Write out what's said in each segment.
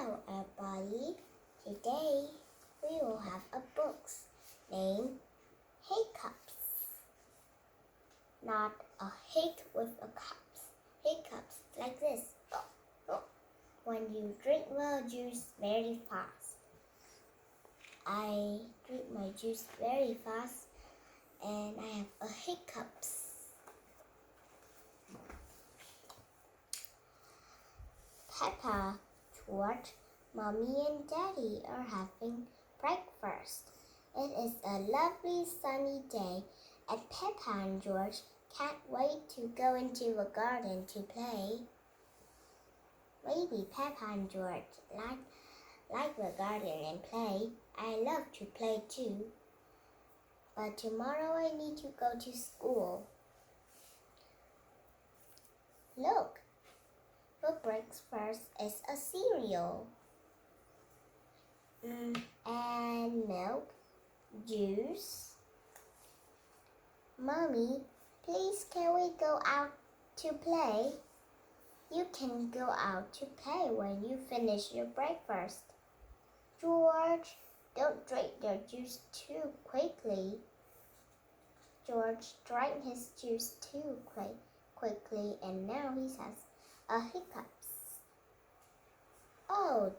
Hello everybody, today we will have a book named Hiccups. Not a hic with a cups. Hiccups like this. When you drink the juice very fast. I drink my juice very fast and I have a hiccups. Peppa, George, Mommy and Daddy are having breakfast. It is a lovely sunny day and Peppa and George can't wait to go into the garden to play. Maybe Peppa and George like the garden and play. I love to play too. But tomorrow I need to go to school. Look, the breakfast is a cereal. And milk, juice. Mommy, please can we go out to play? You can go out to play when you finish your breakfast. George, don't drink your juice too quickly. George drank his juice too quickly and now he has a hiccups. Oh,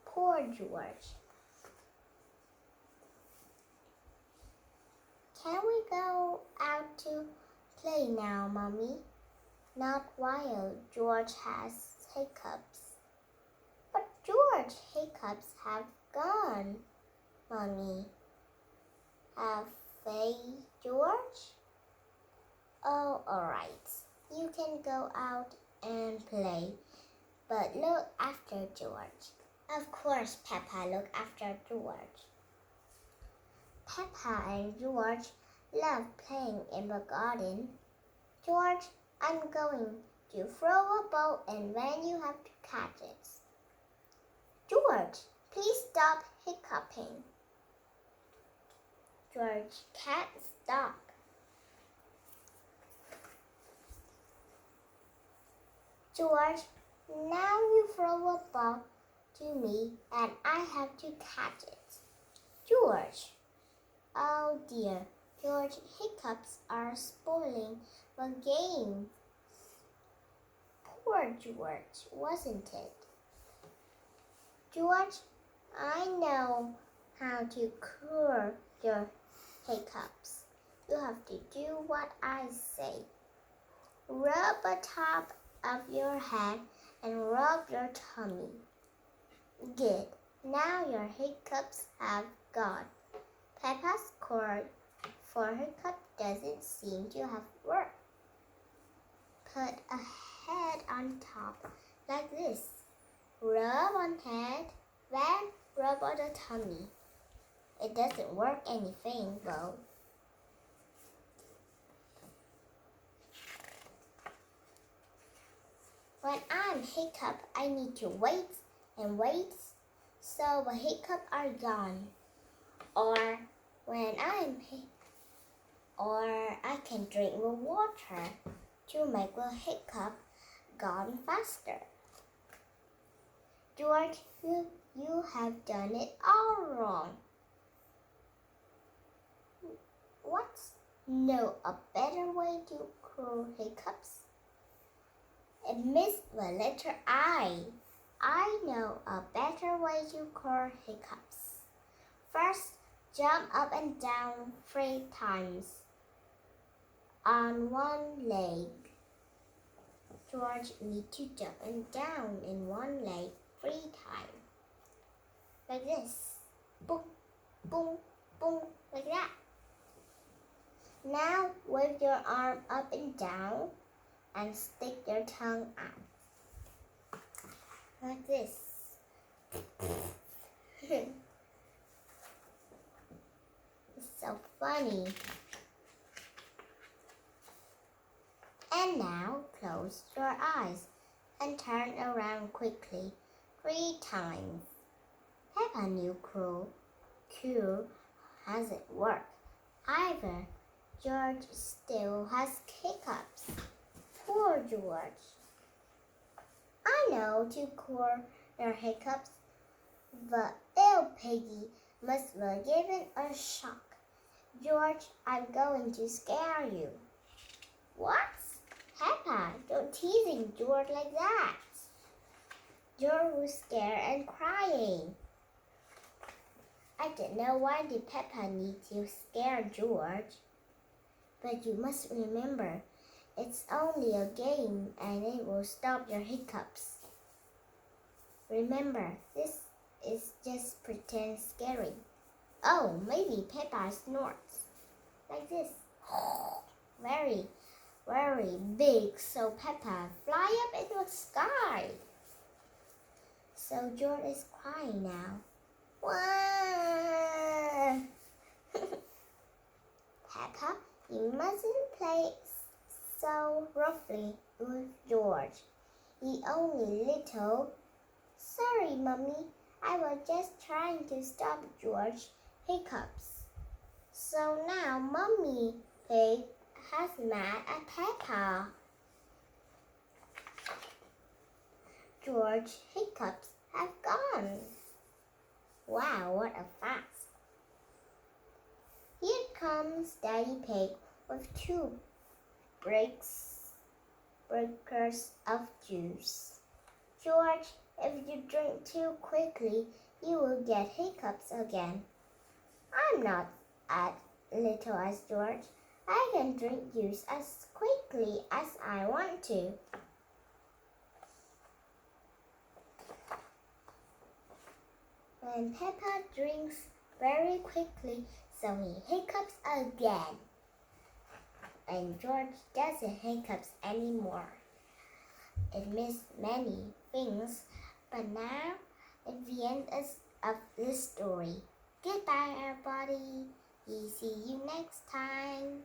poor George. Can we go out to play now, Mommy? Not while George has hiccups. But George hiccups have gone, Mommy. Have they, George? Oh, alright. You can go out and play, but look after George. Of course, Peppa look after George. Peppa and George love playing in the garden. George, I'm going to throw a ball and then you have to catch it. George, please stop hiccuping. George can't stop. George, now you throw a ball to me and I have to catch it. George. Oh dear, George hiccups are spoiling the game. Poor George, wasn't it? George, I know how to cure your hiccups. You have to do what I say. Rub the top of your head and rub your tummy. Good. Now your hiccups have gone. Peppa's cure for hiccup doesn't seem to have worked. Put a head on top like this. Rub on head, then rub on the tummy. It doesn't work anything though. When I'm hiccup, I need to wait and wait so the hiccups are gone. Or I can drink the water to make the hiccup gone faster. George, you have done it all wrong. What's a better way to cure hiccups? It missed the letter I. I know a better way to cure hiccups. First, jump up and down 3 times on one leg. George needs to jump and down in one leg 3 times. Like this. Boom, boom, boom, like that. Now wave your arm up and down and stick your tongue out. Like this. It's so funny. And now close your eyes and turn around quickly 3 times. Peppa new cure hasn't worked either. George still has hiccups. Poor George. I know to cure your hiccups The ill piggy must be given a shock. George, I'm going to scare you. What? Peppa, don't teasing George like that. George was scared and crying. I don't know why did Peppa need to scare George. But you must remember, it's only a game and it will stop your hiccups. Remember, this is just pretend scary. Oh, maybe Peppa snorts. Like this. Very, very big, so Peppa fly up into the sky. So George is crying now. Wah! Peppa, you mustn't play so roughly with George. He only little. Sorry, Mummy. I was just trying to stop George hiccups. So now Mummy Pig has mad at Peppa. George hiccups have gone. Wow, what a fast. Here comes Daddy Pig with 2 breakers of juice. George, if you drink too quickly, you will get hiccups again. I'm not as little as George. I can drink juice as quickly as I want to. When Peppa drinks very quickly, so he hiccups again. And George doesn't hiccups anymore. It missed many things, but now it's the end of this story. Goodbye, everybody. We see you next time.